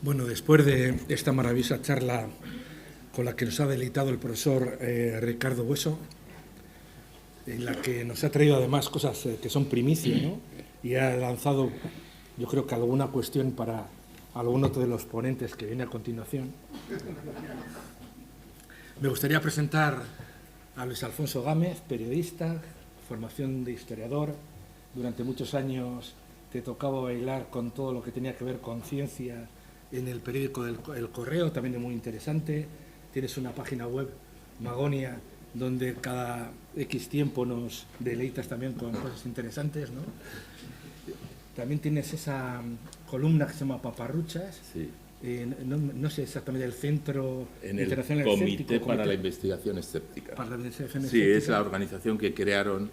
Bueno, después de esta maravillosa charla con la que nos ha deleitado el profesor Ricardo Bueso, en la que nos ha traído además cosas que son primicia, ¿no? Y ha lanzado, yo creo que alguna cuestión para alguno de los ponentes que viene a continuación. Me gustaría presentar a Luis Alfonso Gámez, periodista, formación de historiador. Durante muchos años te tocaba bailar con todo lo que tenía que ver con ciencia en el periódico El Correo, también es muy interesante. Tienes una página web, Magonia, donde cada X tiempo nos deleitas también con cosas interesantes, ¿no? También tienes esa columna que se llama Paparruchas. Sí. No sé exactamente el Centro Internacional Comité Escéptico, para la Investigación Escéptica. Para la investigación Sí, escéptica. es la organización que crearon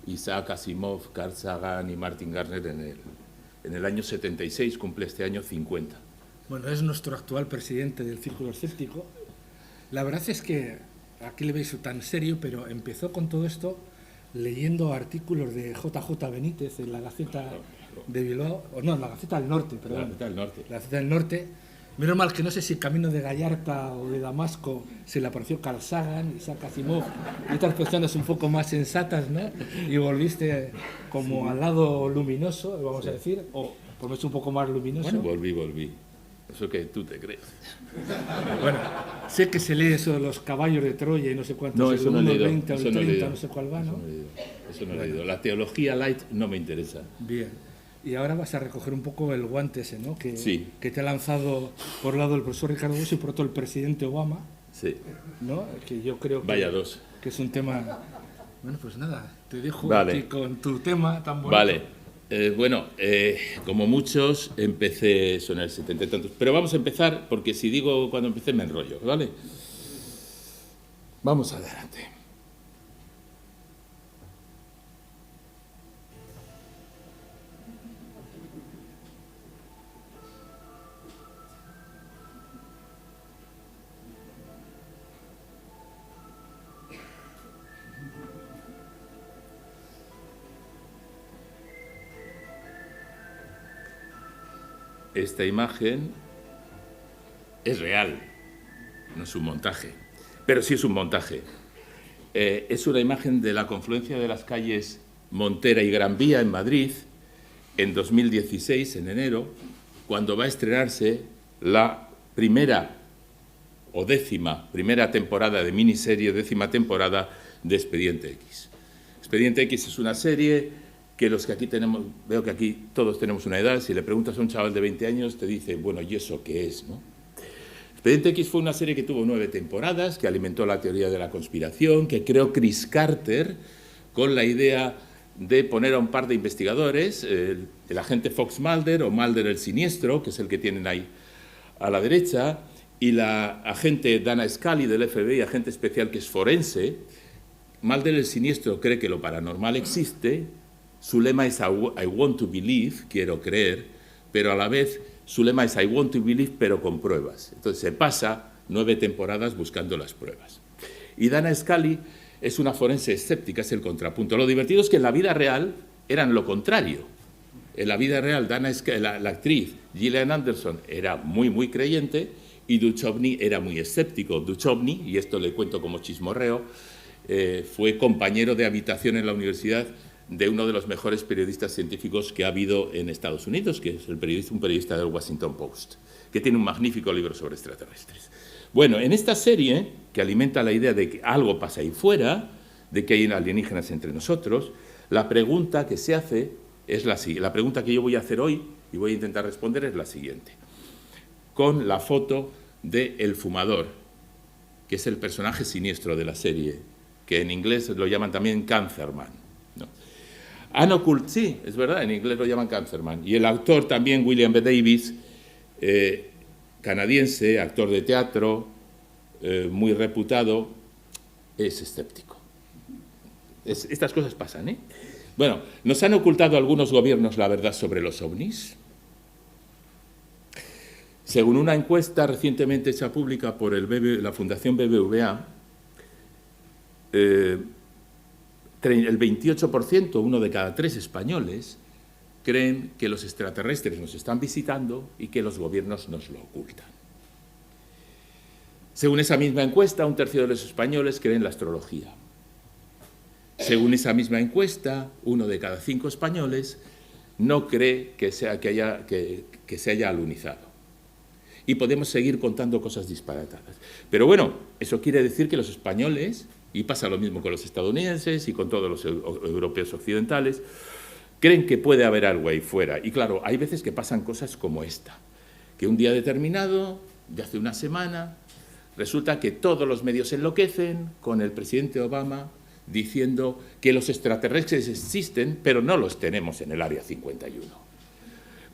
Isaac Asimov, Carl Sagan y Martin Gardner en el año 76, cumple este año 50. Bueno, es nuestro actual presidente del Círculo Escéptico. La verdad es que aquí le veis tan serio, pero empezó con todo esto leyendo artículos de JJ Benítez en la Gaceta de Bilbao, o no, en la Gaceta del Norte, perdón. La Gaceta del Norte. La Gaceta del Norte. Menos mal que no sé si camino de Gallarta o de Damasco se le apareció Carl Sagan, Isaac Asimov y otras personas un poco más sensatas, ¿no? Y volviste como al lado luminoso, vamos a decir, o por lo menos un poco más luminoso. Bueno, volví. Eso que tú te crees. Bueno, sé que se lee eso de los caballos de Troya y no sé cuántos, No, eso no he leído. 20 o el Eso no he 30, leído. no sé cuál va, ¿no? Eso no he leído. La teología light no me interesa. Bien. Y ahora vas a recoger un poco el guante ese, ¿no? Que, Sí. que te ha lanzado por un lado el profesor Ricardo Bueso y por otro el presidente Obama, Sí. ¿no? Que yo creo que, Vaya dos. que es un tema... Bueno, pues nada, te dejo Vale. aquí con tu tema tan bonito. Vale. Como muchos, empecé eso en el 70 y tantos. Pero vamos a empezar, porque si digo cuando empecé me enrollo, ¿vale? Vamos adelante. Esta imagen es real, no es un montaje, pero sí es un montaje. Es una imagen de la confluencia de las calles Montera y Gran Vía en Madrid en 2016, en enero, cuando va a estrenarse la primera temporada de miniserie, 10ª temporada de Expediente X. Expediente X es una serie que los que aquí tenemos, veo que aquí todos tenemos una edad, si le preguntas a un chaval de 20 años te dice, bueno, ¿y eso qué es, no? Expediente X fue una serie que tuvo 9 temporadas, que alimentó la teoría de la conspiración, que creó Chris Carter con la idea de poner a un par de investigadores, el agente Fox Mulder o Mulder el siniestro, que es el que tienen ahí a la derecha, y la agente Dana Scully del FBI, agente especial que es forense. Mulder el siniestro cree que lo paranormal existe. Su lema es I want to believe, quiero creer, pero a la vez su lema es I want to believe, pero con pruebas. Entonces se pasa 9 temporadas buscando las pruebas. Y Dana Scully es una forense escéptica, es el contrapunto. Lo divertido es que en la vida real eran lo contrario. En la vida real, la actriz Gillian Anderson era muy creyente y Duchovny era muy escéptico. Duchovny, y esto le cuento como chismorreo, fue compañero de habitación en la universidad de uno de los mejores periodistas científicos que ha habido en Estados Unidos, que es un periodista del Washington Post, que tiene un magnífico libro sobre extraterrestres. Bueno, en esta serie, que alimenta la idea de que algo pasa ahí fuera, de que hay alienígenas entre nosotros, la pregunta que se hace es la pregunta que yo voy a hacer hoy y voy a intentar responder es la siguiente. Con la foto de El Fumador, que es el personaje siniestro de la serie, que en inglés lo llaman también Cancerman. Sí, es verdad, en inglés lo llaman Cancerman. Y el actor también, William B. Davis, canadiense, actor de teatro, muy reputado, es escéptico. Estas cosas pasan, ¿eh? Bueno, ¿nos han ocultado algunos gobiernos la verdad sobre los ovnis? Según una encuesta recientemente hecha pública por la Fundación BBVA, el 28%, 1 de cada 3 españoles, creen que los extraterrestres nos están visitando y que los gobiernos nos lo ocultan. Según esa misma encuesta, 1/3 de los españoles creen en la astrología. Según esa misma encuesta, 1 de cada 5 españoles no cree que se haya alunizado. Y podemos seguir contando cosas disparatadas. Pero bueno, eso quiere decir que los españoles, y pasa lo mismo con los estadounidenses y con todos los europeos occidentales, creen que puede haber algo ahí fuera. Y claro, hay veces que pasan cosas como esta, que un día determinado, de hace una semana, resulta que todos los medios enloquecen con el presidente Obama diciendo que los extraterrestres existen, pero no los tenemos en el Área 51.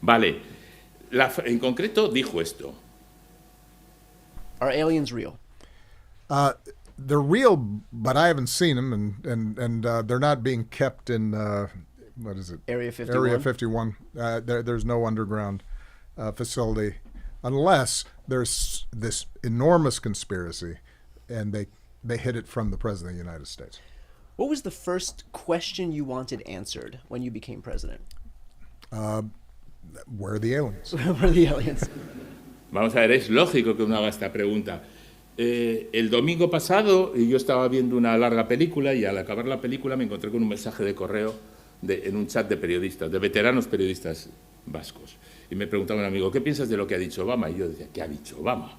Vale, en concreto dijo esto. Are aliens real? They're real, but I haven't seen them, and they're not being kept in, what is it? Area 51? Area 51. There's no underground facility, unless there's this enormous conspiracy, and they hid it from the President of the United States. What was the first question you wanted answered when you became president? Where are the aliens? Where are the aliens? Vamos a ver, es lógico que uno haga esta pregunta. El domingo pasado yo estaba viendo una larga película y al acabar la película me encontré con un mensaje de correo en un chat de periodistas, de veteranos periodistas vascos. Y me preguntaba un amigo, ¿qué piensas de lo que ha dicho Obama? Y yo decía, ¿qué ha dicho Obama?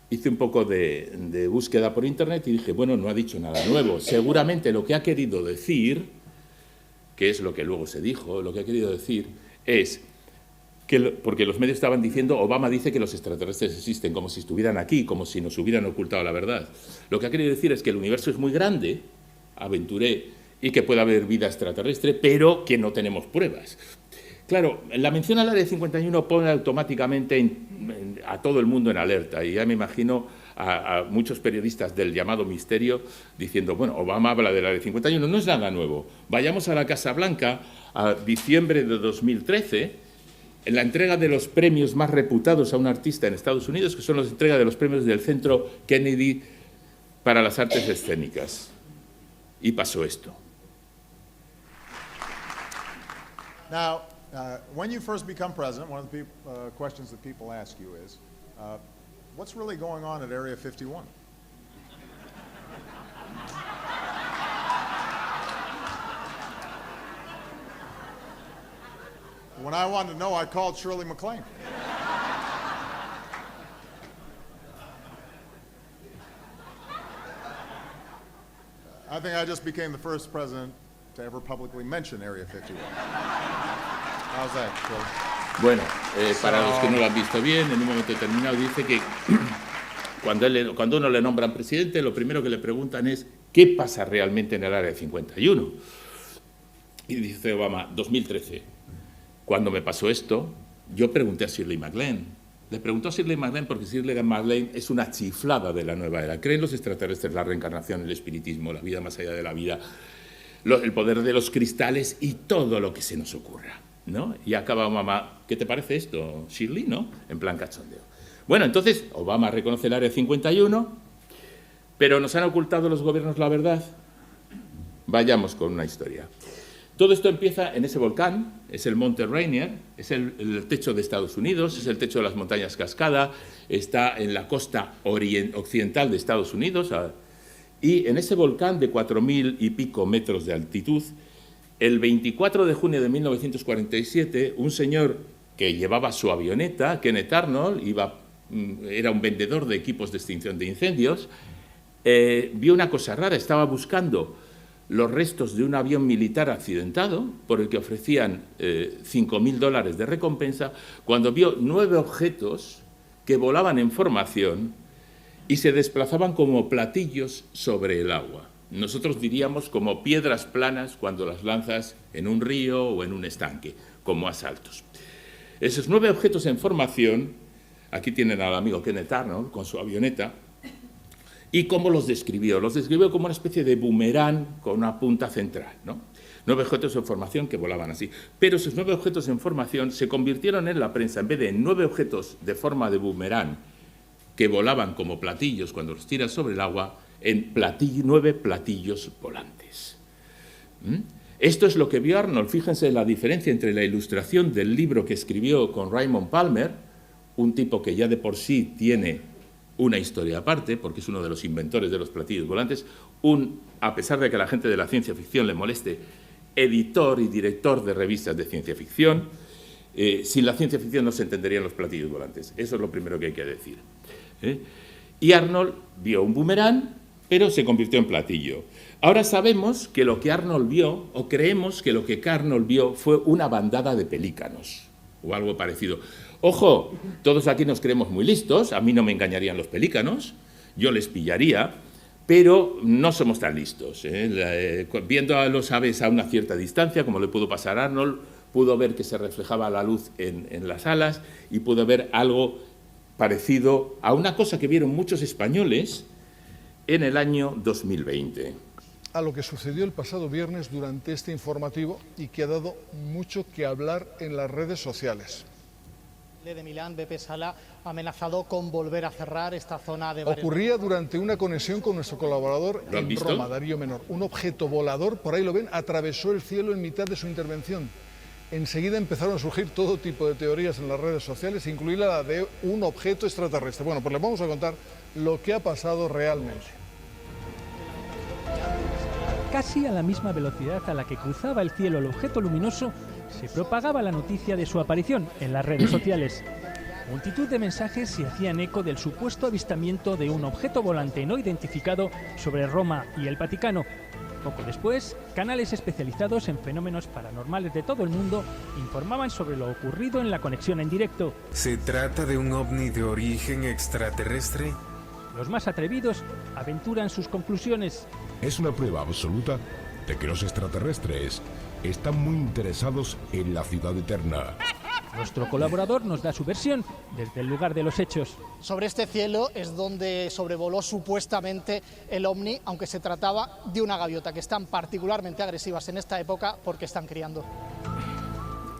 Hice un poco de búsqueda por internet y dije, bueno, no ha dicho nada nuevo. Seguramente lo que ha querido decir, que es lo que luego se dijo, lo que ha querido decir es que, porque los medios estaban diciendo, Obama dice que los extraterrestres existen, como si estuvieran aquí, como si nos hubieran ocultado la verdad. Lo que ha querido decir es que el universo es muy grande, aventuré, y que puede haber vida extraterrestre, pero que no tenemos pruebas. Claro, la mención al Área 51 pone automáticamente a todo el mundo en alerta, y ya me imagino a muchos periodistas del llamado misterio diciendo, bueno, Obama habla del Área 51, no es nada nuevo. Vayamos a la Casa Blanca a diciembre de 2013, en la entrega de los premios más reputados a un artista en Estados Unidos, que son la entrega de los premios del Centro Kennedy para las Artes Escénicas. Y pasó esto. Now, when you first become president, one of the questions that people ask you is, what's really going on at Area 51? When I wanted to know, I called Shirley MacLaine. I think I just became the first president to ever publicly mention Area 51. How's that, Shirley? Bueno, para los que no lo han visto bien, en un momento determinado dice que cuando uno le nombran presidente, lo primero que le preguntan es ¿qué pasa realmente en el Área 51? Y dice Obama, 2013. Cuando me pasó esto, yo pregunté a Shirley MacLaine. Le preguntó a Shirley MacLaine porque Shirley MacLaine es una chiflada de la nueva era. Creen los extraterrestres, la reencarnación, el espiritismo, la vida más allá de la vida, el poder de los cristales y todo lo que se nos ocurra, ¿no? Y acaba mamá, ¿qué te parece esto, Shirley? ¿No? En plan cachondeo. Bueno, entonces Obama reconoce el Área 51, pero ¿nos han ocultado los gobiernos la verdad? Vayamos con una historia. Todo esto empieza en ese volcán, es el Monte Rainier, es el techo de Estados Unidos, es el techo de las montañas Cascada, está en la costa occidental de Estados Unidos, y en ese volcán de 4.000 y pico metros de altitud, el 24 de junio de 1947, un señor que llevaba su avioneta, Kenneth Arnold, era un vendedor de equipos de extinción de incendios, vio una cosa rara, estaba buscando los restos de un avión militar accidentado, por el que ofrecían $5.000 de recompensa, cuando vio 9 objetos que volaban en formación y se desplazaban como platillos sobre el agua. Nosotros diríamos como piedras planas cuando las lanzas en un río o en un estanque, como asaltos. Esos 9 objetos en formación, aquí tienen al amigo Kenneth Arnold con su avioneta. ¿Y cómo los describió? Los describió como una especie de boomerang con una punta central, ¿no? 9 objetos en formación que volaban así. Pero esos 9 objetos en formación se convirtieron en la prensa, en vez de 9 objetos de forma de boomerang que volaban como platillos cuando los tiras sobre el agua, en 9 platillos volantes. Esto es lo que vio Arnold. Fíjense la diferencia entre la ilustración del libro que escribió con Raymond Palmer, un tipo que ya de por sí tiene una historia aparte, porque es uno de los inventores de los platillos volantes, a pesar de que a la gente de la ciencia ficción le moleste, editor y director de revistas de ciencia ficción. Sin la ciencia ficción no se entenderían los platillos volantes. Eso es lo primero que hay que decir. Y Arnold vio un boomerang, pero se convirtió en platillo. Ahora sabemos que lo que Arnold vio, o creemos que lo que Arnold vio, fue una bandada de pelícanos, o algo parecido. Ojo, todos aquí nos creemos muy listos, a mí no me engañarían los pelícanos, yo les pillaría, pero no somos tan listos. Viendo a los aves a una cierta distancia, como le pudo pasar a Arnold, pudo ver que se reflejaba la luz en las alas y pudo ver algo parecido a una cosa que vieron muchos españoles en el año 2020. A lo que sucedió el pasado viernes durante este informativo y que ha dado mucho que hablar en las redes sociales. De Milán, Beppe Sala, ha amenazado con volver a cerrar esta zona de... Ocurría durante una conexión con nuestro colaborador en Roma, Darío Menor. Un objeto volador, por ahí lo ven, atravesó el cielo en mitad de su intervención. Enseguida empezaron a surgir todo tipo de teorías en las redes sociales, incluida la de un objeto extraterrestre. Bueno, pues les vamos a contar lo que ha pasado realmente. Casi a la misma velocidad a la que cruzaba el cielo el objeto luminoso, se propagaba la noticia de su aparición en las redes sociales. Multitud de mensajes se hacían eco del supuesto avistamiento de un objeto volante no identificado sobre Roma y el Vaticano. Poco después, canales especializados en fenómenos paranormales de todo el mundo informaban sobre lo ocurrido en la conexión en directo. ¿Se trata de un ovni de origen extraterrestre? Los más atrevidos aventuran sus conclusiones. Es una prueba absoluta de que los extraterrestres están muy interesados en la ciudad eterna. Nuestro colaborador nos da su versión desde el lugar de los hechos. Sobre este cielo es donde sobrevoló supuestamente el ovni, aunque se trataba de una gaviota, que están particularmente agresivas en esta época porque están criando.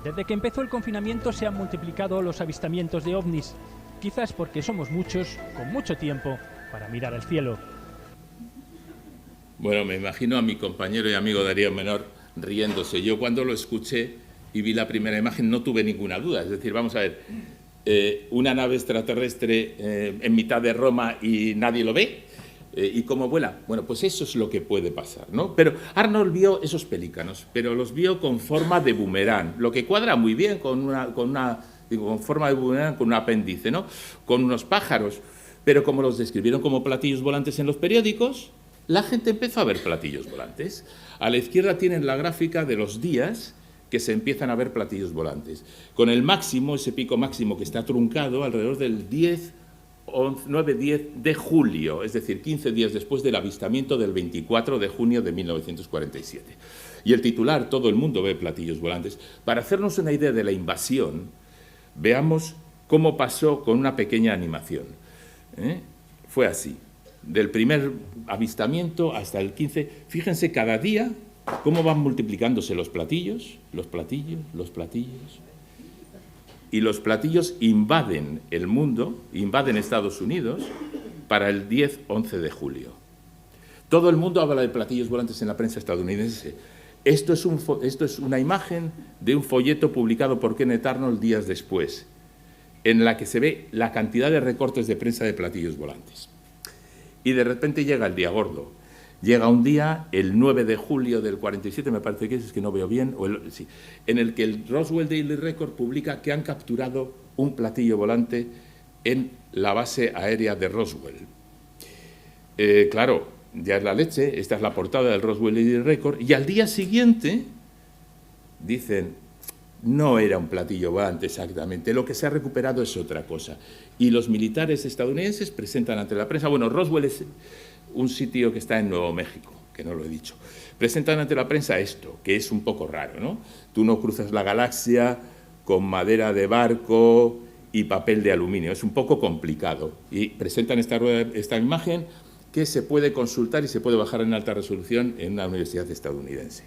Desde que empezó el confinamiento se han multiplicado los avistamientos de ovnis, quizás porque somos muchos, con mucho tiempo, para mirar al cielo. Bueno, me imagino a mi compañero y amigo Darío Menor riéndose. Yo cuando lo escuché y vi la primera imagen no tuve ninguna duda. Es decir, vamos a ver, una nave extraterrestre en mitad de Roma y nadie lo ve. ¿Y cómo vuela? Bueno, pues eso es lo que puede pasar, ¿no? Pero Arnold vio esos pelícanos, pero los vio con forma de boomerang, lo que cuadra muy bien con forma de boomerang, con un apéndice, ¿no? Con unos pájaros. Pero como los describieron como platillos volantes en los periódicos, la gente empezó a ver platillos volantes. A la izquierda tienen la gráfica de los días que se empiezan a ver platillos volantes, con el máximo, ese pico máximo que está truncado alrededor del 9-10 de julio, es decir, 15 días después del avistamiento del 24 de junio de 1947. Y el titular, todo el mundo ve platillos volantes. Para hacernos una idea de la invasión, veamos cómo pasó con una pequeña animación. Fue así, del primer avistamiento hasta el 15, fíjense cada día cómo van multiplicándose los platillos, y los platillos invaden el mundo, invaden Estados Unidos para el 10-11 de julio. Todo el mundo habla de platillos volantes en la prensa estadounidense. Esto es una imagen de un folleto publicado por Kenneth Arnold días después, en la que se ve la cantidad de recortes de prensa de platillos volantes. Y de repente llega el día gordo. Llega un día, el 9 de julio del 47, me parece que es que no veo bien, en el que el Roswell Daily Record publica que han capturado un platillo volante en la base aérea de Roswell. Claro, ya es la leche, esta es la portada del Roswell Daily Record, y al día siguiente dicen, no era un platillo volante exactamente, lo que se ha recuperado es otra cosa. Y los militares estadounidenses presentan ante la prensa, bueno, Roswell es un sitio que está en Nuevo México, que no lo he dicho. Presentan ante la prensa esto, que es un poco raro, ¿no? Tú no cruzas la galaxia con madera de barco y papel de aluminio, es un poco complicado. Y presentan esta imagen que se puede consultar y se puede bajar en alta resolución en una universidad estadounidense.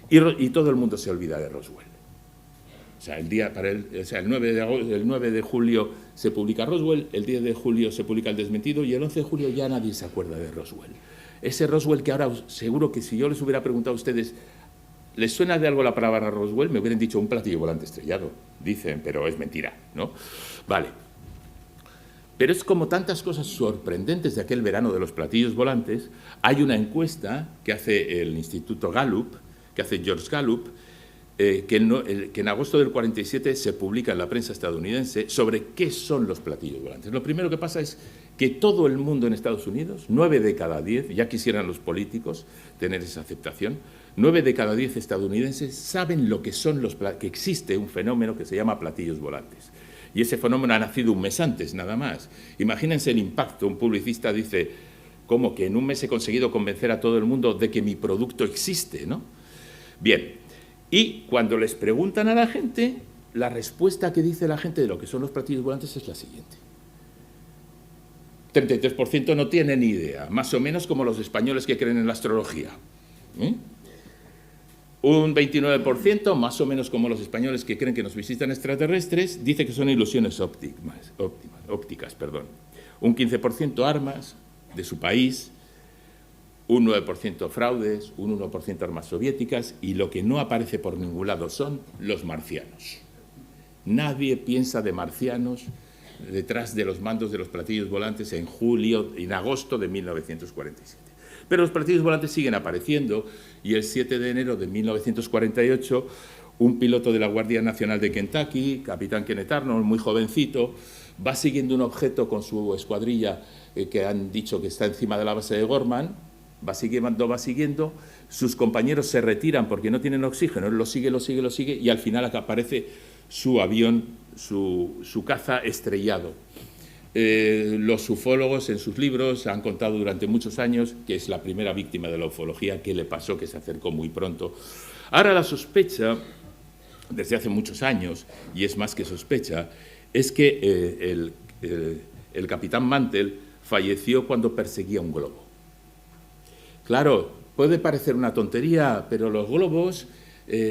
Y todo el mundo se olvida de Roswell. O sea, el 9 de julio se publica Roswell, el 10 de julio se publica el desmentido y el 11 de julio ya nadie se acuerda de Roswell. Ese Roswell que ahora seguro que si yo les hubiera preguntado a ustedes ¿Les suena de algo la palabra Roswell? Me hubieran dicho un platillo volante estrellado, dicen, pero es mentira, ¿no? Vale. Pero es como tantas cosas sorprendentes de aquel verano de los platillos volantes. Hay una encuesta que hace el Instituto Gallup, que hace George Gallup, que en agosto del 47 se publica en la prensa estadounidense sobre qué son los platillos volantes. Lo primero que pasa es que todo el mundo en Estados Unidos, 9 de cada 10, ya quisieran los políticos tener esa aceptación, 9 de cada 10 estadounidenses saben lo que son que existe un fenómeno que se llama platillos volantes. Y ese fenómeno ha nacido un mes antes, nada más. Imagínense el impacto. Un publicista dice, ¿cómo que en un mes he conseguido convencer a todo el mundo de que mi producto existe, ¿no? Bien, y cuando les preguntan a la gente, la respuesta que dice la gente de lo que son los platillos volantes es la siguiente. 33% no tiene ni idea, más o menos como los españoles que creen en la astrología. Un 29%, más o menos como los españoles que creen que nos visitan extraterrestres, dice que son ilusiones ópticas. Un 15% armas de su país, un 9% fraudes, un 1% armas soviéticas, y lo que no aparece por ningún lado son los marcianos. Nadie piensa de marcianos detrás de los mandos de los platillos volantes en agosto de 1947. Pero los platillos volantes siguen apareciendo y el 7 de enero de 1948 un piloto de la Guardia Nacional de Kentucky, capitán Kenneth Arnold, muy jovencito, va siguiendo un objeto con su escuadrilla que han dicho que está encima de la base de Gorman, va siguiendo, sus compañeros se retiran porque no tienen oxígeno, él lo sigue y al final aparece su avión, su caza estrellado. Los ufólogos en sus libros han contado durante muchos años que es la primera víctima de la ufología, que le pasó, que se acercó muy pronto. Ahora la sospecha, desde hace muchos años, y es más que sospecha, es que el capitán Mantell falleció cuando perseguía un globo. Claro, puede parecer una tontería, pero los globos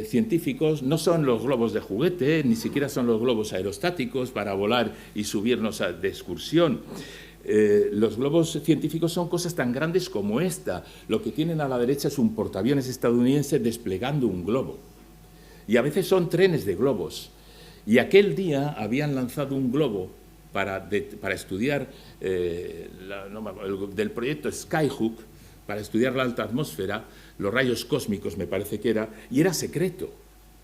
científicos no son los globos de juguete, ni siquiera son los globos aerostáticos para volar y subirnos de excursión. Los globos científicos son cosas tan grandes como esta. Lo que tienen a la derecha es un portaaviones estadounidense desplegando un globo. Y a veces son trenes de globos. Y aquel día habían lanzado un globo para estudiar del proyecto Skyhook, para estudiar la alta atmósfera, los rayos cósmicos me parece que era, y era secreto.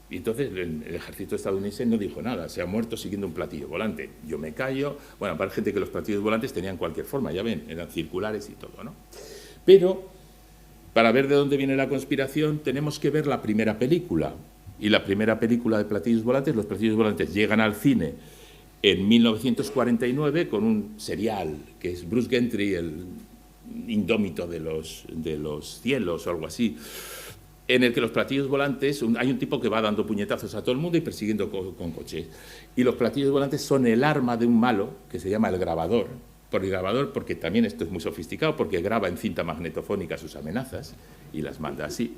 Y entonces el ejército estadounidense no dijo nada, se ha muerto siguiendo un platillo volante. Yo me callo, bueno, para gente que los platillos volantes tenían cualquier forma, ya ven, eran circulares y todo, ¿no? Pero, para ver de dónde viene la conspiración, tenemos que ver la primera película. Y la primera película de platillos volantes, los platillos volantes llegan al cine en 1949 con un serial que es Bruce Gentry, el indómito de los cielos o algo así, en el que los platillos volantes, hay un tipo que va dando puñetazos a todo el mundo y persiguiendo con coches. Y los platillos volantes son el arma de un malo que se llama el grabador. Por el grabador, porque también esto es muy sofisticado, porque graba en cinta magnetofónica sus amenazas y las manda así,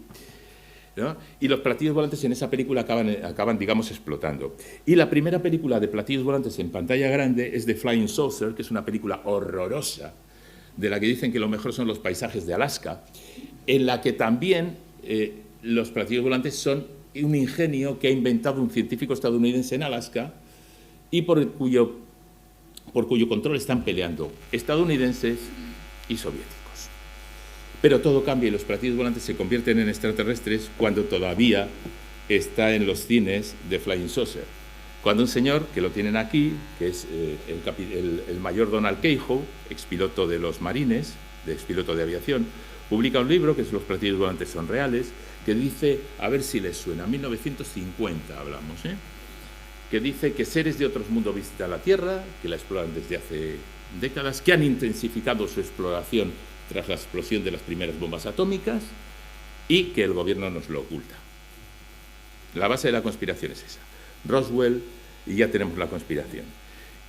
¿no? Y los platillos volantes en esa película acaban, digamos, explotando. Y la primera película de platillos volantes en pantalla grande es The Flying Saucer, que es una película horrorosa, de la que dicen que lo mejor son los paisajes de Alaska, en la que también los platillos volantes son un ingenio que ha inventado un científico estadounidense en Alaska y por cuyo control están peleando estadounidenses y soviéticos. Pero todo cambia y los platillos volantes se convierten en extraterrestres cuando todavía está en los cines de Flying Saucer. Cuando un señor, que lo tienen aquí, que es el mayor Donald Keyhoe, expiloto de los marines, expiloto de aviación, publica un libro, que es Los platillos volantes son reales, que dice, a ver si les suena, 1950 hablamos, que dice que seres de otros mundos visitan la Tierra, que la exploran desde hace décadas, que han intensificado su exploración tras la explosión de las primeras bombas atómicas y que el gobierno nos lo oculta. La base de la conspiración es esa. Roswell, y ya tenemos la conspiración.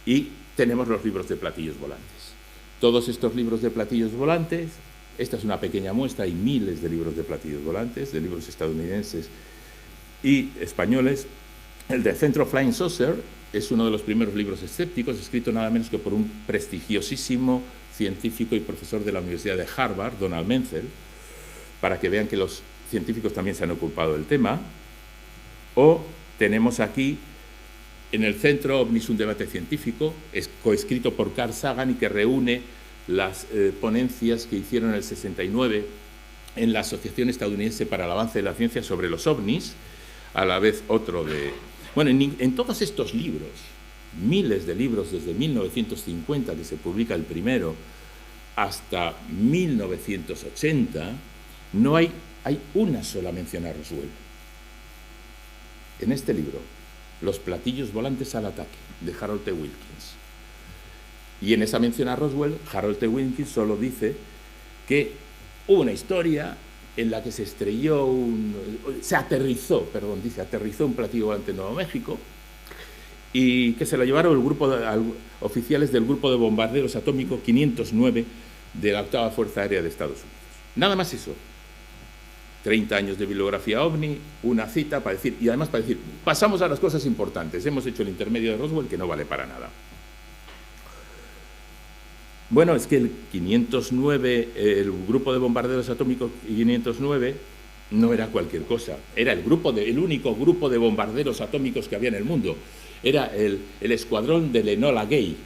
Y tenemos los libros de platillos volantes. Todos estos libros de platillos volantes, esta es una pequeña muestra, hay miles de libros de platillos volantes, de libros estadounidenses y españoles. El de Centro Flying Saucer es uno de los primeros libros escépticos, escrito nada menos que por un prestigiosísimo científico y profesor de la Universidad de Harvard, Donald Menzel, para que vean que los científicos también se han ocupado del tema, o tenemos aquí en el Centro OVNIS un debate científico, coescrito por Carl Sagan y que reúne las ponencias que hicieron en el 69 en la Asociación Estadounidense para el Avance de la Ciencia sobre los OVNIs, a la vez otro de... Bueno, en todos estos libros, miles de libros desde 1950, que se publica el primero, hasta 1980, no hay una sola mención a Roswell. En este libro, Los platillos volantes al ataque, de Harold T. Wilkins. Y en esa mención a Roswell, Harold T. Wilkins solo dice que hubo una historia en la que se aterrizó un platillo volante en Nuevo México y que se lo llevaron oficiales del grupo de bombarderos atómicos 509 de la 8ª Fuerza Aérea de Estados Unidos. Nada más eso. 30 años de bibliografía OVNI, una cita para decir, y además para decir, pasamos a las cosas importantes, hemos hecho el intermedio de Roswell que no vale para nada. Bueno, es que el 509, el grupo de bombarderos atómicos 509, no era cualquier cosa, era el único grupo de bombarderos atómicos que había en el mundo, era el escuadrón del Enola Gay.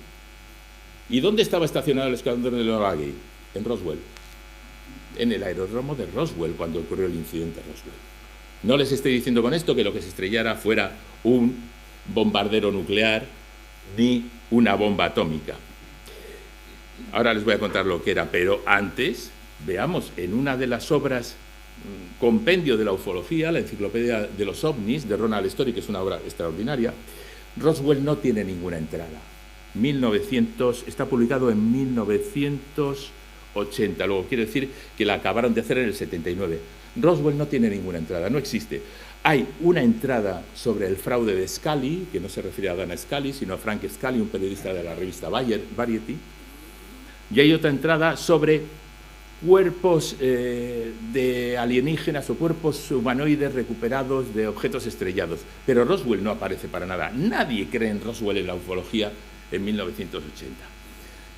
¿Y dónde estaba estacionado el escuadrón del Enola Gay? En Roswell. En el aeródromo de Roswell, cuando ocurrió el incidente Roswell. No les estoy diciendo con esto que lo que se estrellara fuera un bombardero nuclear ni una bomba atómica. Ahora les voy a contar lo que era, pero antes, veamos, en una de las obras, Compendio de la Ufología, la Enciclopedia de los OVNIs, de Ronald Story, que es una obra extraordinaria, Roswell no tiene ninguna entrada. Está publicado en 1980, luego quiere decir que la acabaron de hacer en el 79. Roswell no tiene ninguna entrada, no existe. Hay una entrada sobre el fraude de Scully, que no se refiere a Dana Scully, sino a Frank Scully, un periodista de la revista Variety, y hay otra entrada sobre cuerpos de alienígenas o cuerpos humanoides recuperados de objetos estrellados. Pero Roswell no aparece para nada. Nadie cree en Roswell en la ufología en 1980.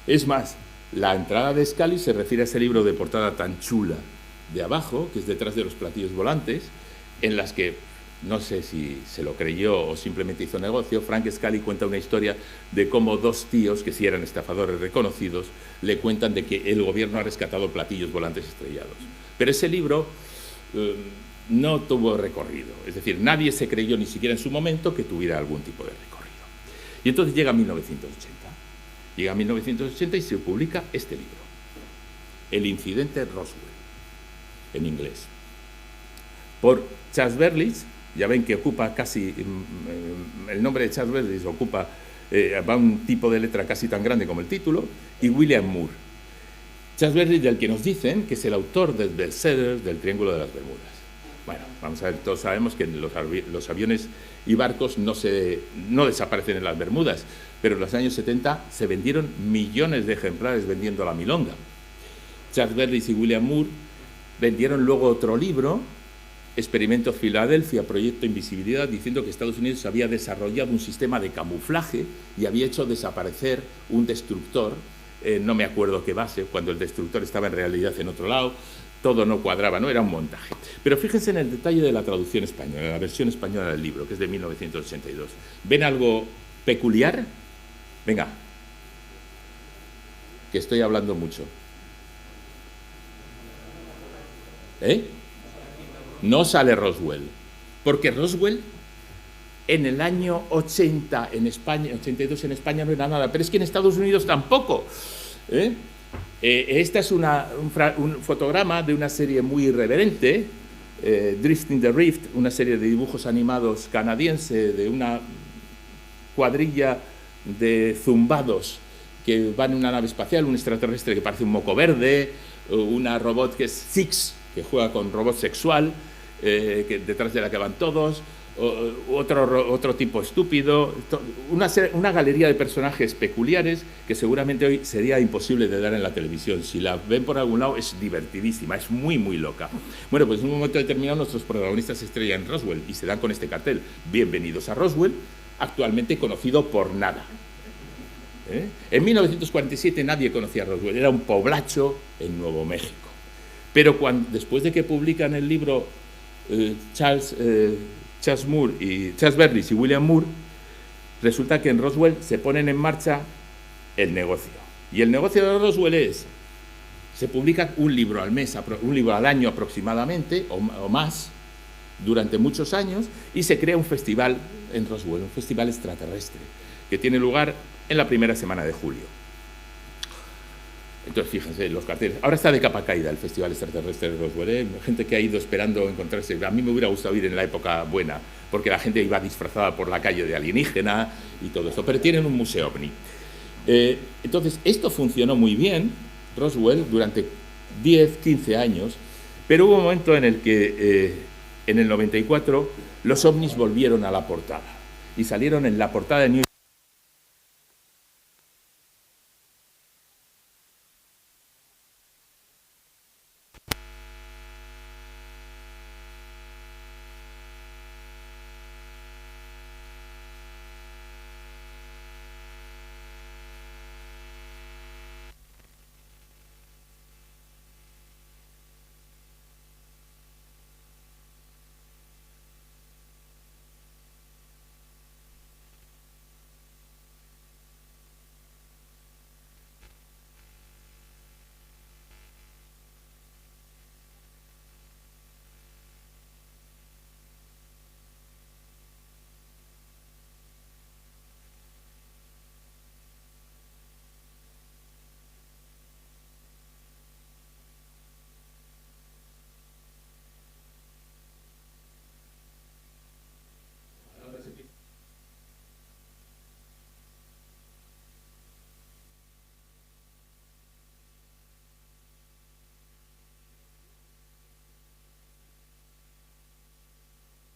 Es más, la entrada de Scully se refiere a ese libro de portada tan chula de abajo, que es Detrás de los platillos volantes, en las que, no sé si se lo creyó o simplemente hizo negocio, Frank Scully cuenta una historia de cómo dos tíos, que sí eran estafadores reconocidos, le cuentan de que el gobierno ha rescatado platillos volantes estrellados. Pero ese libro no tuvo recorrido, es decir, nadie se creyó ni siquiera en su momento que tuviera algún tipo de recorrido. Y entonces llega 1980. Llega 1980 y se publica este libro, El incidente Roswell, en inglés, por Charles Berlitz. Ya ven que ocupa casi, el nombre de Charles Berlitz ocupa, va un tipo de letra casi tan grande como el título, y William Moore. Charles Berlitz, del que nos dicen que es el autor del bestseller del Triángulo de las Bermudas. Bueno, vamos a ver, todos sabemos que los aviones y barcos no desaparecen en las Bermudas, pero en los años 70 se vendieron millones de ejemplares vendiendo la milonga. Charles Berlitz y William Moore vendieron luego otro libro, Experimento Filadelfia, Proyecto Invisibilidad, diciendo que Estados Unidos había desarrollado un sistema de camuflaje y había hecho desaparecer un destructor, no me acuerdo qué base, cuando el destructor estaba en realidad en otro lado, todo no cuadraba, no era un montaje. Pero fíjense en el detalle de la traducción española, la versión española del libro, que es de 1982. ¿Ven algo peculiar? Venga, que estoy hablando mucho. No sale Roswell, porque Roswell en el año 80 en España, 82 en España no era nada, pero es que en Estados Unidos tampoco. Esta es un fotograma de una serie muy irreverente, Drifting the Rift, una serie de dibujos animados canadiense de una cuadrilla de zumbados que van en una nave espacial, un extraterrestre que parece un moco verde, una robot que es Six, que juega con robot sexual, que detrás de la que van todos, otro tipo estúpido, una galería de personajes peculiares que seguramente hoy sería imposible de dar en la televisión. Si la ven por algún lado es divertidísima, es muy muy loca. Bueno, pues en un momento determinado nuestros protagonistas se estrellan en Roswell y se dan con este cartel: bienvenidos a Roswell, actualmente conocido por nada. En 1947 nadie conocía a Roswell, era un poblacho en Nuevo México. Pero después de que publican el libro Charles Berlitz y William Moore, resulta que en Roswell se ponen en marcha el negocio. Y el negocio de Roswell se publica un libro al mes, un libro al año aproximadamente, o más, durante muchos años, y se crea un festival en Roswell, un festival extraterrestre, que tiene lugar en la primera semana de julio. Entonces, fíjense, los carteles. Ahora está de capa caída el Festival Extraterrestre de Roswell. Gente que ha ido esperando encontrarse. A mí me hubiera gustado ir en la época buena, porque la gente iba disfrazada por la calle de alienígena y todo eso. Pero tienen un museo ovni. Entonces, esto funcionó muy bien, Roswell, durante 10, 15 años, pero hubo un momento en el que, en el 94, los ovnis volvieron a la portada. Y salieron en la portada de New York.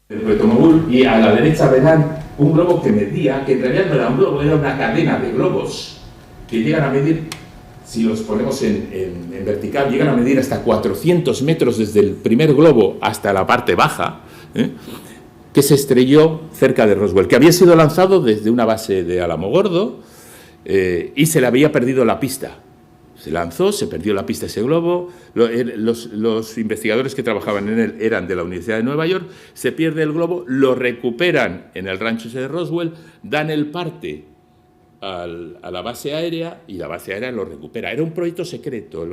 El protomogul, y a la derecha verán un globo que medía, que en realidad no era un globo, era una cadena de globos que llegan a medir, si los ponemos en vertical, llegan a medir hasta 400 metros desde el primer globo hasta la parte baja, que se estrelló cerca de Roswell, que había sido lanzado desde una base de Alamogordo y se le había perdido la pista. Se lanzó, se perdió la pista ese globo, los investigadores que trabajaban en él eran de la Universidad de Nueva York, se pierde el globo, lo recuperan en el rancho ese de Roswell, dan el parte a la base aérea y la base aérea lo recupera. Era un proyecto secreto.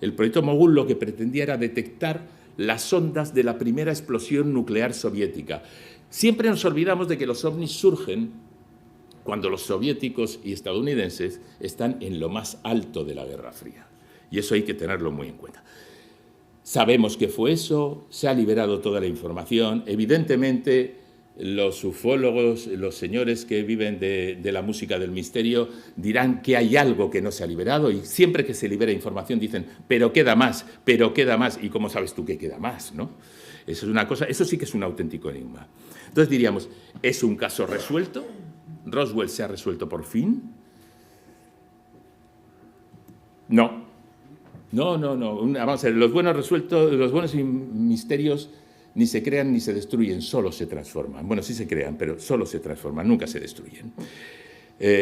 El proyecto Mogul lo que pretendía era detectar las ondas de la primera explosión nuclear soviética. Siempre nos olvidamos de que los ovnis surgen cuando los soviéticos y estadounidenses están en lo más alto de la Guerra Fría. Y eso hay que tenerlo muy en cuenta. Sabemos que fue eso, se ha liberado toda la información. Evidentemente, los ufólogos, los señores que viven de la música del misterio, dirán que hay algo que no se ha liberado, y siempre que se libera información dicen, pero queda más, ¿y cómo sabes tú que queda más, no? Eso es una cosa, eso sí que es un auténtico enigma. Entonces diríamos, ¿es un caso resuelto? ¿Roswell se ha resuelto por fin? No. Vamos a ver, los buenos misterios ni se crean ni se destruyen, solo se transforman. Bueno, sí se crean, pero solo se transforman, nunca se destruyen.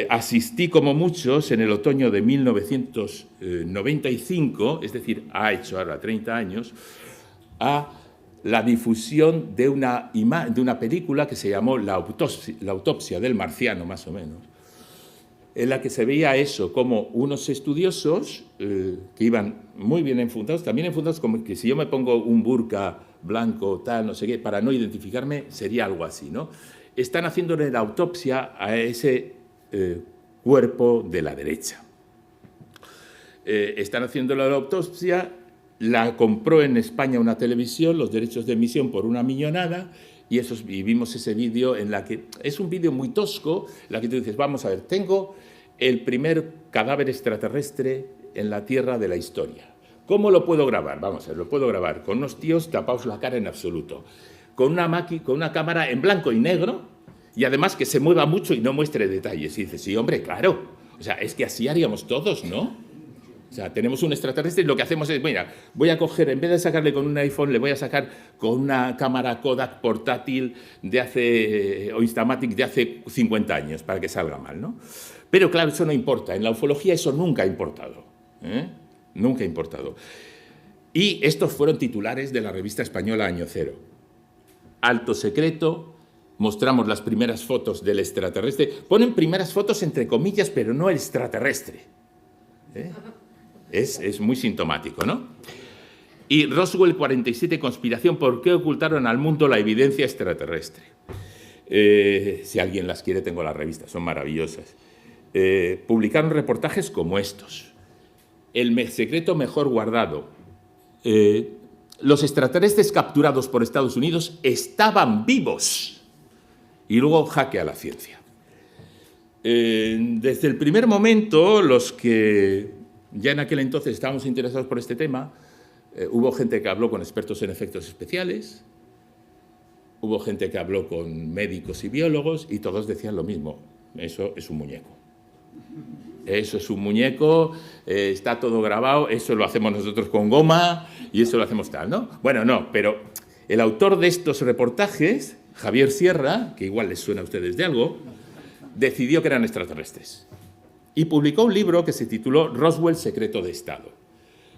Asistí, como muchos, en el otoño de 1995, es decir, ha hecho ahora 30 años, a la difusión de una película que se llamó La autopsia del marciano, más o menos, en la que se veía eso, como unos estudiosos que iban muy bien enfundados, también enfundados como que si yo me pongo un burka blanco, tal, no sé qué, para no identificarme, sería algo así, ¿no? Están haciéndole la autopsia a ese cuerpo de la derecha. Están haciéndole la autopsia. La compró en España una televisión, los derechos de emisión por una millonada, y vimos ese vídeo en la que es un vídeo muy tosco, en la que tú dices, vamos a ver, tengo el primer cadáver extraterrestre en la Tierra de la historia. ¿Cómo lo puedo grabar? Vamos a ver, lo puedo grabar con unos tíos tapados la cara en absoluto, con una cámara en blanco y negro, y además que se mueva mucho y no muestre detalles. Y dices, sí, hombre, claro, o sea, es que así haríamos todos, ¿no? O sea, tenemos un extraterrestre y lo que hacemos es, mira, voy a coger, en vez de sacarle con un iPhone, le voy a sacar con una cámara Kodak portátil o Instamatic de hace 50 años para que salga mal, ¿no? Pero claro, eso no importa. En la ufología eso nunca ha importado, ¿eh? Nunca ha importado. Y estos fueron titulares de la revista española Año Cero. Alto secreto, mostramos las primeras fotos del extraterrestre. Ponen primeras fotos entre comillas, pero no el extraterrestre. Es muy sintomático, ¿no? Y Roswell 47, conspiración, ¿por qué ocultaron al mundo la evidencia extraterrestre? Si alguien las quiere, tengo las revistas, son maravillosas. Publicaron reportajes como estos. El secreto mejor guardado. Los extraterrestres capturados por Estados Unidos estaban vivos. Y luego jaque a la ciencia. Desde el primer momento, los que ya en aquel entonces estábamos interesados por este tema, hubo gente que habló con expertos en efectos especiales, hubo gente que habló con médicos y biólogos, y todos decían lo mismo: eso es un muñeco. Eso es un muñeco, está todo grabado, eso lo hacemos nosotros con goma y eso lo hacemos tal, ¿no? Bueno, no, pero el autor de estos reportajes, Javier Sierra, que igual les suena a ustedes de algo, decidió que eran extraterrestres. Y publicó un libro que se tituló Roswell, secreto de Estado,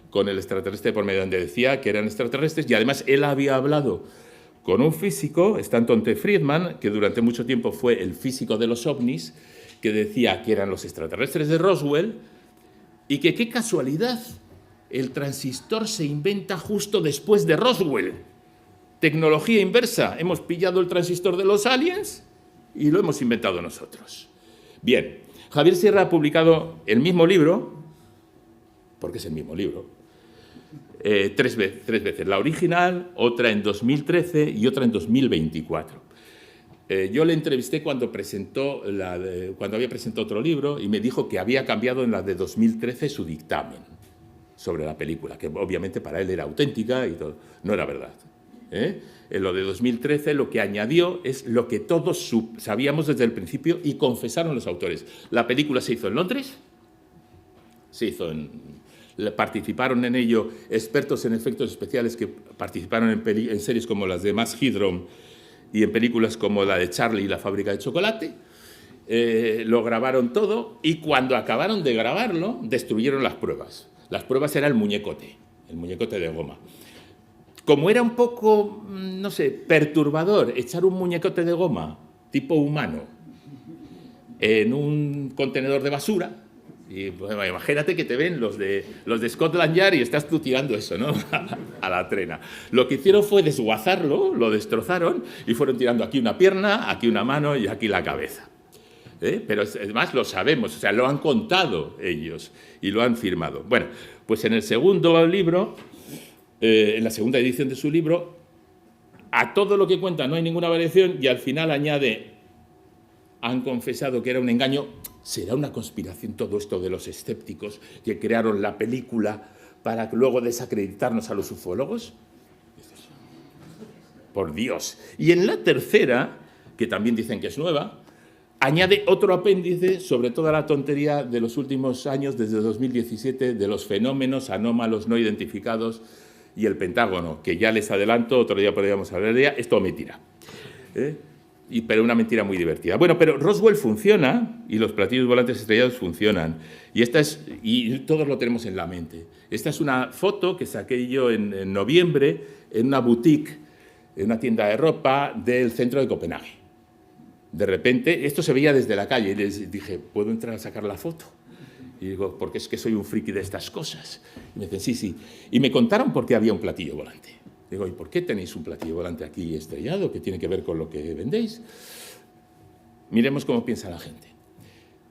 con el extraterrestre por medio, donde decía que eran extraterrestres, y además él había hablado con un físico, Stanton T. Friedman, que durante mucho tiempo fue el físico de los ovnis, que decía que eran los extraterrestres de Roswell, y que qué casualidad, el transistor se inventa justo después de Roswell. Tecnología inversa, hemos pillado el transistor de los aliens y lo hemos inventado nosotros. Bien, Javier Sierra ha publicado el mismo libro, porque es el mismo libro, tres veces. La original, otra en 2013 y otra en 2024. Yo le entrevisté cuando había presentado otro libro, y me dijo que había cambiado en la de 2013 su dictamen sobre la película, que obviamente para él era auténtica y todo. No era verdad. En lo de 2013 lo que añadió es lo que todos sabíamos desde el principio y confesaron los autores. La película se hizo en Londres, participaron en ello expertos en efectos especiales que participaron en series como las de Max Headroom y en películas como la de Charlie y la fábrica de chocolate. Lo grabaron todo, y cuando acabaron de grabarlo destruyeron las pruebas. Las pruebas era el muñecote de goma. Como era un poco, no sé, perturbador echar un muñecote de goma tipo humano en un contenedor de basura, y bueno, imagínate que te ven los de Scotland Yard y estás tú tirando eso, ¿no? a la trena. Lo que hicieron fue desguazarlo, lo destrozaron y fueron tirando aquí una pierna, aquí una mano y aquí la cabeza. Pero además lo sabemos, o sea, lo han contado ellos y lo han firmado. Bueno, pues en el segundo libro, en la segunda edición de su libro, a todo lo que cuenta no hay ninguna variación, y al final añade: han confesado que era un engaño. ¿Será una conspiración todo esto de los escépticos que crearon la película para luego desacreditarnos a los ufólogos? Por Dios. Y en la tercera, que también dicen que es nueva, añade otro apéndice sobre toda la tontería de los últimos años, desde 2017, de los fenómenos anómalos no identificados y el Pentágono, que ya les adelanto, otro día podríamos hablar de ella, es todo mentira. Pero una mentira muy divertida. Bueno, pero Roswell funciona, y los platillos volantes estrellados funcionan, y todos lo tenemos en la mente. Esta es una foto que saqué yo en noviembre en una boutique, en una tienda de ropa del centro de Copenhague. De repente, esto se veía desde la calle, y les dije: ¿puedo entrar a sacar la foto? Y digo: porque es que soy un friki de estas cosas. Y me dicen: sí. Y me contaron por qué había un platillo volante. Digo: ¿y por qué tenéis un platillo volante aquí estrellado? ¿Qué tiene que ver con lo que vendéis? Miremos cómo piensa la gente.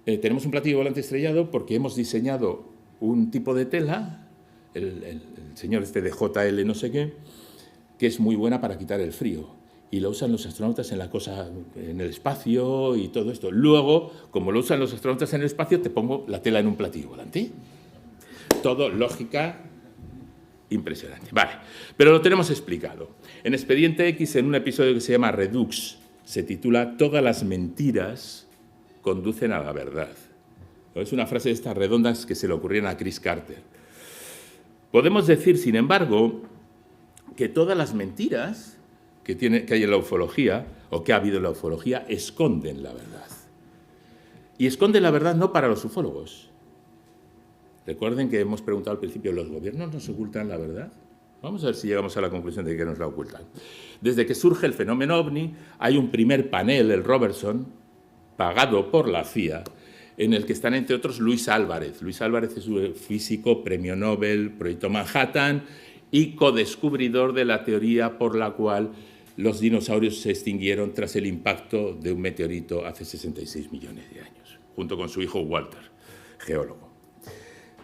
Tenemos un platillo volante estrellado porque hemos diseñado un tipo de tela, el señor este de JL no sé qué, que es muy buena para quitar el frío. Y lo usan los astronautas en el espacio y todo esto. Luego, como lo usan los astronautas en el espacio, te pongo la tela en un platillo volante. Todo lógica impresionante. Vale, pero lo tenemos explicado. En Expediente X, en un episodio que se llama Redux, se titula Todas las mentiras conducen a la verdad. Es una frase de estas redondas que se le ocurrieron a Chris Carter. Podemos decir, sin embargo, que todas las mentiras que hay en la ufología, o que ha habido en la ufología, esconden la verdad. Y esconden la verdad no para los ufólogos. Recuerden que hemos preguntado al principio: ¿los gobiernos nos ocultan la verdad? Vamos a ver si llegamos a la conclusión de que nos la ocultan. Desde que surge el fenómeno OVNI, hay un primer panel, el Robertson, pagado por la CIA, en el que están, entre otros, Luis Álvarez. Luis Álvarez es un físico, premio Nobel, Proyecto Manhattan, y codescubridor de la teoría por la cual los dinosaurios se extinguieron tras el impacto de un meteorito hace 66 millones de años, junto con su hijo Walter, geólogo.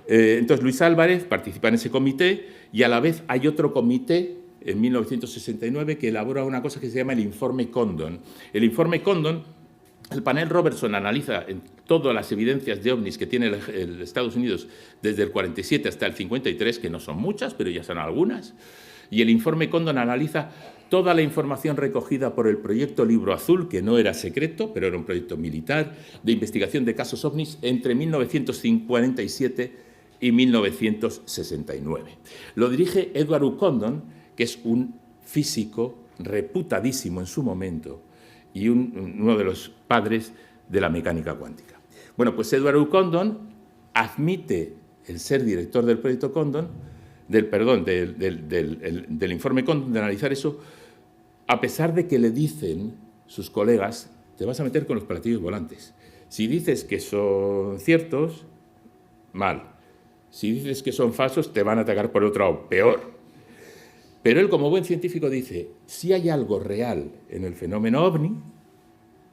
Entonces, Luis Álvarez participa en ese comité y a la vez hay otro comité en 1969 que elabora una cosa que se llama el Informe Condon. El Informe Condon, el panel Robertson analiza todas las evidencias de ovnis que tiene el Estados Unidos desde el 47 hasta el 53, que no son muchas, pero ya son algunas, y el Informe Condon analiza toda la información recogida por el Proyecto Libro Azul, que no era secreto, pero era un proyecto militar, de investigación de casos ovnis entre 1947 y 1969. Lo dirige Edward U. Condon, que es un físico reputadísimo en su momento y uno de los padres de la mecánica cuántica. Bueno, pues Edward U. Condon admite el ser director del proyecto Condon, del informe Condon, de analizar eso, a pesar de que le dicen sus colegas, te vas a meter con los platillos volantes. Si dices que son ciertos, mal. Si dices que son falsos, te van a atacar por otro lado, peor. Pero él, como buen científico, dice, si hay algo real en el fenómeno OVNI,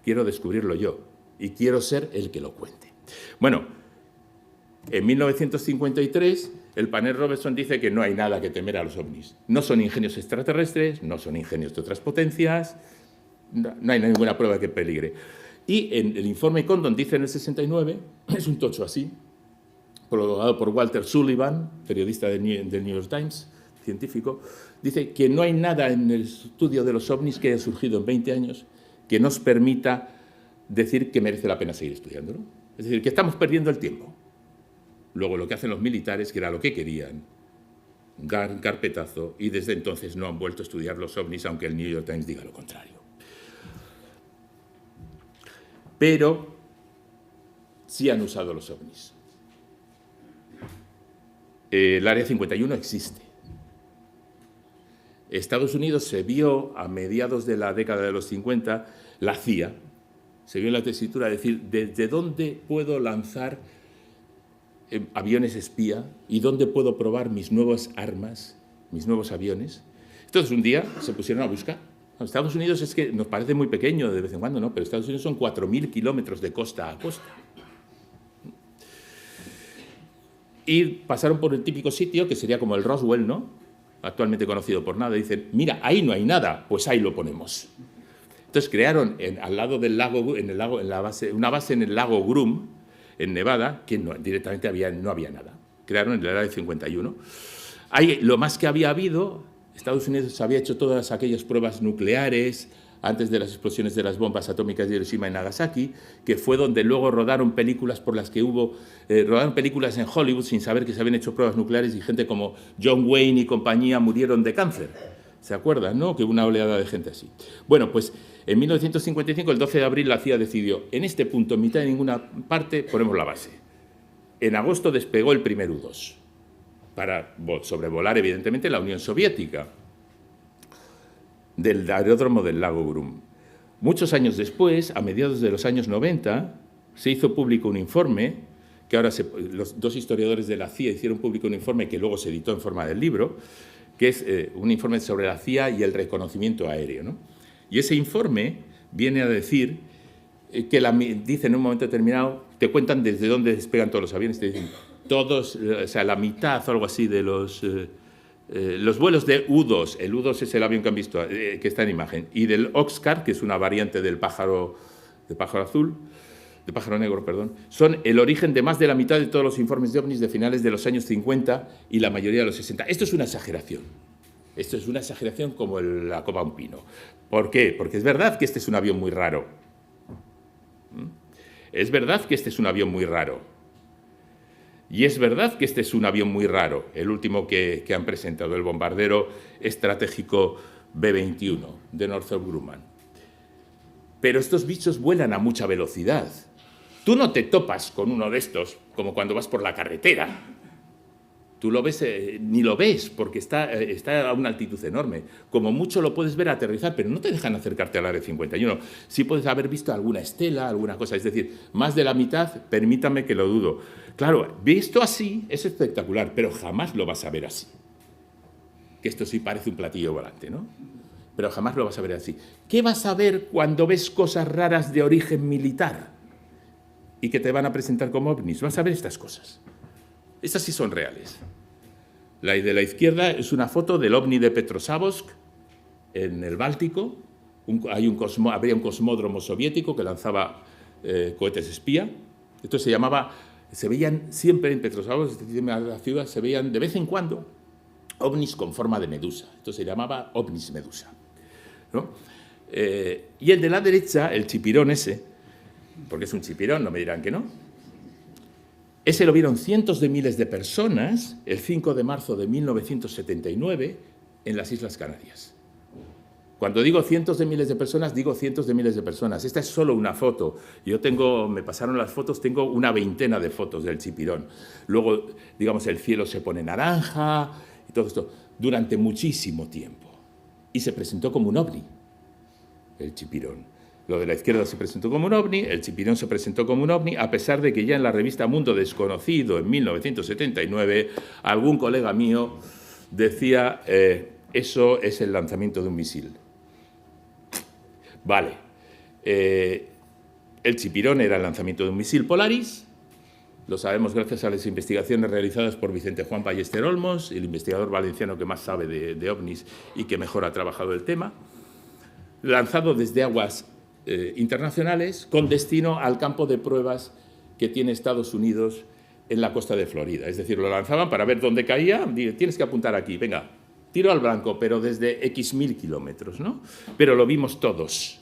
quiero descubrirlo yo y quiero ser el que lo cuente. Bueno, en 1953, el panel Robertson dice que no hay nada que temer a los ovnis. No son ingenios extraterrestres, no son ingenios de otras potencias, no hay ninguna prueba que peligre. Y en el informe Condon dice en el 69, es un tocho así, prologado por Walter Sullivan, periodista del New York Times, científico, dice que no hay nada en el estudio de los ovnis que haya surgido en 20 años que nos permita decir que merece la pena seguir estudiándolo. Es decir, que estamos perdiendo el tiempo. Luego lo que hacen los militares, que era lo que querían, dar carpetazo, y desde entonces no han vuelto a estudiar los ovnis, aunque el New York Times diga lo contrario. Pero sí han usado los ovnis. El Área 51 existe. Estados Unidos se vio a mediados de la década de los 50, la CIA, se vio en la tesitura de decir, ¿desde dónde puedo lanzar aviones espía y dónde puedo probar mis nuevas armas, mis nuevos aviones? Entonces un día se pusieron a buscar. Estados Unidos es que nos parece muy pequeño de vez en cuando, ¿no? Pero Estados Unidos son 4.000 kilómetros de costa a costa. Y pasaron por el típico sitio, que sería como el Roswell, ¿no? Actualmente conocido por nada, dicen, mira, ahí no hay nada, pues ahí lo ponemos. Entonces crearon al lado del lago, una base en el lago Groom, en Nevada, que directamente no había nada. Crearon el Área 51. Ahí, lo más que había habido, Estados Unidos había hecho todas aquellas pruebas nucleares antes de las explosiones de las bombas atómicas de Hiroshima y Nagasaki, que fue donde luego rodaron películas por las que rodaron películas en Hollywood sin saber que se habían hecho pruebas nucleares y gente como John Wayne y compañía murieron de cáncer. ¿Se acuerdan, no? Que hubo una oleada de gente así. Bueno, pues en 1955, el 12 de abril, la CIA decidió, en este punto, en mitad de ninguna parte, ponemos la base. En agosto despegó el primer U-2, para sobrevolar, evidentemente, la Unión Soviética, del aeródromo del lago Groom. Muchos años después, a mediados de los años 90, se hizo público un informe, que ahora los dos historiadores de la CIA hicieron público un informe que luego se editó en forma del libro, que es un informe sobre la CIA y el reconocimiento aéreo, ¿no? Y ese informe viene a decir que dice en un momento determinado, te cuentan desde dónde despegan todos los aviones, te dicen todos, o sea, la mitad o algo así de los vuelos de U-2, el U-2 es el avión que han visto, que está en imagen, y del Oxcar, que es una variante del pájaro negro, perdón, son el origen de más de la mitad de todos los informes de ovnis de finales de los años 50 y la mayoría de los 60. Esto es una exageración. Esto es una exageración como la copa a un pino. ¿Por qué? Porque es verdad que este es un avión muy raro. Es verdad que este es un avión muy raro. Y es verdad que este es un avión muy raro, el último que han presentado, el bombardero estratégico B-21 de Northrop Grumman. Pero estos bichos vuelan a mucha velocidad. Tú no te topas con uno de estos como cuando vas por la carretera. Tú lo ves, ni lo ves, porque está a una altitud enorme. Como mucho lo puedes ver aterrizar, pero no te dejan acercarte al Área 51. Sí puedes haber visto alguna estela, alguna cosa. Es decir, más de la mitad, permítame que lo dudo. Claro, visto así es espectacular, pero jamás lo vas a ver así. Que esto sí parece un platillo volante, ¿no? Pero jamás lo vas a ver así. ¿Qué vas a ver cuando ves cosas raras de origen militar y que te van a presentar como ovnis? Vas a ver estas cosas. Estas sí son reales. La de la izquierda es una foto del ovni de Petrozavodsk en el Báltico. Habría un cosmódromo soviético que lanzaba cohetes espía. Esto se veían siempre en Petrozavodsk, la ciudad, se veían de vez en cuando ovnis con forma de medusa. Esto se llamaba ovnis medusa, ¿no? Y el de la derecha, el chipirón ese, porque es un chipirón, no me dirán que no, ese lo vieron cientos de miles de personas el 5 de marzo de 1979 en las Islas Canarias. Cuando digo cientos de miles de personas, digo cientos de miles de personas. Esta es solo una foto. Me pasaron las fotos, tengo una veintena de fotos del chipirón. Luego, digamos, el cielo se pone naranja y todo esto durante muchísimo tiempo. Y se presentó como un ovni, el chipirón. Lo de la izquierda se presentó como un ovni, el chipirón se presentó como un ovni, a pesar de que ya en la revista Mundo Desconocido, en 1979, algún colega mío decía, eso es el lanzamiento de un misil. Vale. El chipirón era el lanzamiento de un misil Polaris. Lo sabemos gracias a las investigaciones realizadas por Vicente Juan Ballester Olmos, el investigador valenciano que más sabe de ovnis y que mejor ha trabajado el tema. Lanzado desde aguas internacionales con destino al campo de pruebas que tiene Estados Unidos en la costa de Florida. Es decir, lo lanzaban para ver dónde caía. Tienes que apuntar aquí, venga, tiro al blanco, pero desde X mil kilómetros, ¿no? Pero lo vimos todos.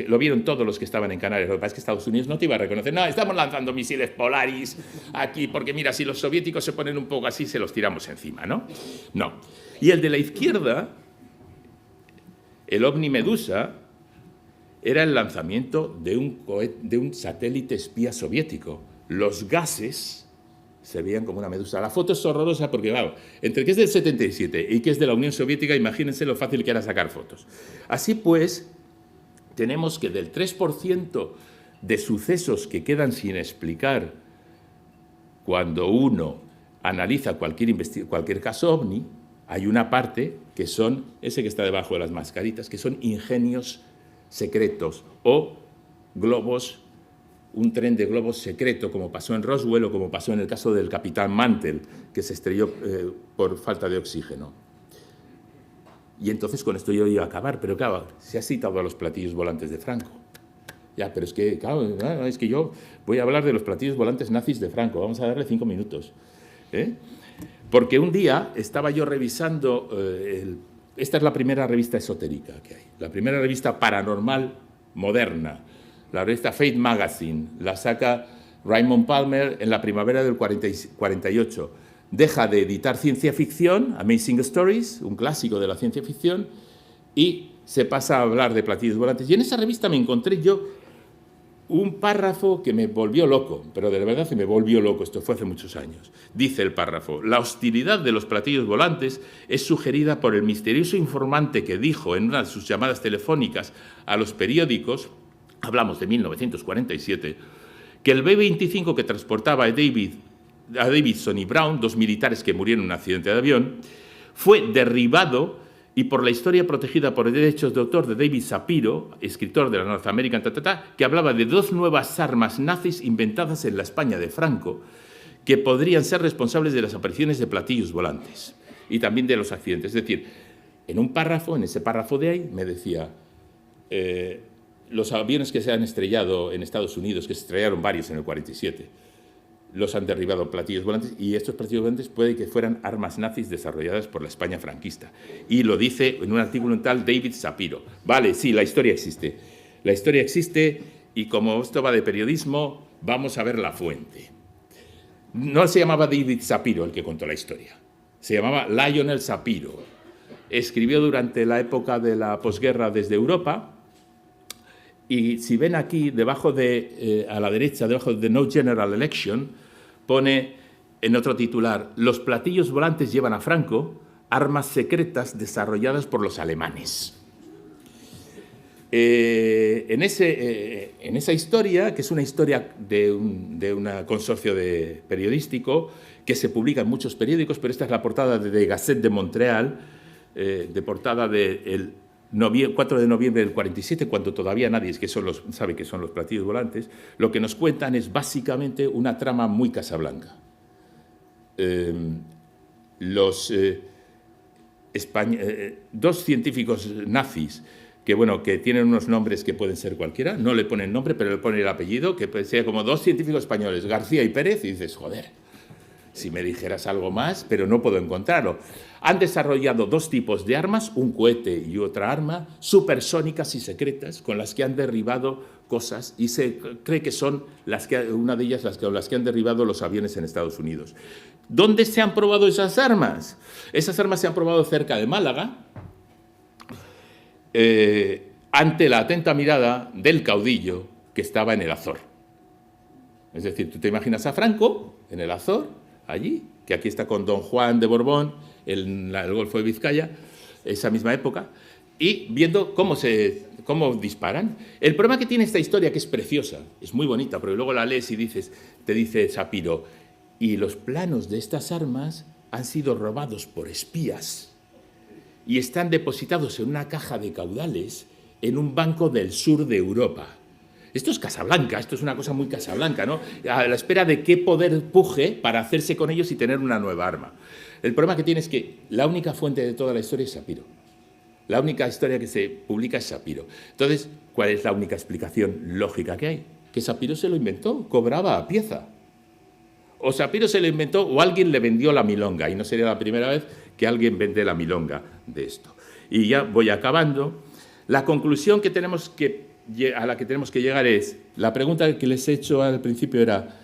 Lo vieron todos los que estaban en Canarias. Lo que pasa es que Estados Unidos no te iba a reconocer. No, estamos lanzando misiles Polaris aquí, porque mira, si los soviéticos se ponen un poco así, se los tiramos encima, ¿no? No. Y el de la izquierda, el ovni Medusa, era el lanzamiento de un satélite espía soviético. Los gases se veían como una medusa. La foto es horrorosa porque, claro, entre que es del 77 y que es de la Unión Soviética, imagínense lo fácil que era sacar fotos. Así pues, tenemos que del 3% de sucesos que quedan sin explicar cuando uno analiza cualquier caso ovni, hay una parte que son, ese que está debajo de las mascaritas, que son ingenios secretos o globos, un tren de globos secreto, como pasó en Roswell o como pasó en el caso del capitán Mantle, que se estrelló por falta de oxígeno. Y entonces con esto yo iba a acabar, pero claro, se ha citado a los platillos volantes de Franco. Ya, pero es que, claro, es que yo voy a hablar de los platillos volantes nazis de Franco, vamos a darle 5 minutos. Porque un día estaba yo revisando, esta es la primera revista esotérica que hay, la primera revista paranormal moderna, la revista Fate Magazine, la saca Raymond Palmer en la primavera del 48. Deja de editar ciencia ficción, Amazing Stories, un clásico de la ciencia ficción, y se pasa a hablar de platillos volantes. Y en esa revista me encontré yo un párrafo que me volvió loco, pero de verdad que me volvió loco, esto fue hace muchos años. Dice el párrafo: la hostilidad de los platillos volantes es sugerida por el misterioso informante que dijo en una de sus llamadas telefónicas a los periódicos, hablamos de 1947, que el B-25 que transportaba a Davidson y Brown, dos militares que murieron en un accidente de avión, fue derribado y por la historia protegida por derechos de autor de David Shapiro, escritor de la North American, que hablaba de 2 nuevas armas nazis inventadas en la España de Franco que podrían ser responsables de las apariciones de platillos volantes y también de los accidentes. Es decir, en un párrafo, en ese párrafo de ahí, me decía los aviones que se han estrellado en Estados Unidos, que se estrellaron varios en el 47, los han derribado platillos volantes y estos platillos volantes puede que fueran armas nazis desarrolladas por la España franquista. Y lo dice en un artículo en tal David Shapiro. Vale, sí, la historia existe. La historia existe y como esto va de periodismo, vamos a ver la fuente. No se llamaba David Shapiro el que contó la historia, se llamaba Lionel Shapiro. Escribió durante la época de la posguerra desde Europa. Y si ven aquí, debajo a la derecha, debajo de No General Election, pone En otro titular, los platillos volantes llevan a Franco armas secretas desarrolladas por los alemanes. En esa historia, que es una historia de un consorcio periodístico que se publica en muchos periódicos, pero esta es la portada de Gazette de Montreal, de portada del 4 de noviembre del 47, cuando todavía nadie sabe qué son los platillos volantes. Lo que nos cuentan es básicamente una trama muy Casablanca. Dos científicos nazis que tienen unos nombres que pueden ser cualquiera, no le ponen nombre, pero le ponen el apellido, que sea como dos científicos españoles, García y Pérez, y dices, joder, si me dijeras algo más, pero no puedo encontrarlo. Han desarrollado dos tipos de armas, un cohete y otra arma, supersónicas y secretas, con las que han derribado cosas, y se cree que son una de ellas las que han derribado los aviones en Estados Unidos. ¿Dónde se han probado esas armas? Esas armas se han probado cerca de Málaga, ante la atenta mirada del caudillo que estaba en el Azor. Es decir, tú te imaginas a Franco en el Azor, allí, que aquí está con Don Juan de Borbón, el Golfo de Vizcaya, esa misma época, y viendo cómo disparan. El problema que tiene esta historia, que es preciosa, es muy bonita, pero luego la lees y te dice Shapiro, y los planos de estas armas han sido robados por espías y están depositados en una caja de caudales en un banco del sur de Europa. Esto es Casablanca, esto es una cosa muy Casablanca, ¿no? A la espera de qué poder puje para hacerse con ellos y tener una nueva arma. El problema que tiene es que la única fuente de toda la historia es Shapiro. La única historia que se publica es Shapiro. Entonces, ¿cuál es la única explicación lógica que hay? Que Shapiro se lo inventó, cobraba a pieza. O Shapiro se lo inventó o alguien le vendió la milonga, y no sería la primera vez que alguien vende la milonga de esto. Y ya voy acabando. La conclusión a la que tenemos que llegar es, la pregunta que les he hecho al principio era,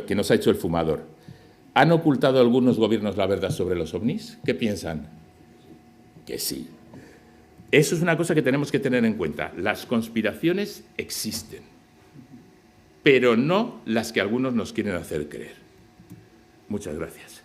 que nos ha hecho el fumador. ¿Han ocultado algunos gobiernos la verdad sobre los ovnis? ¿Qué piensan? Que sí. Eso es una cosa que tenemos que tener en cuenta. Las conspiraciones existen, pero no las que algunos nos quieren hacer creer. Muchas gracias.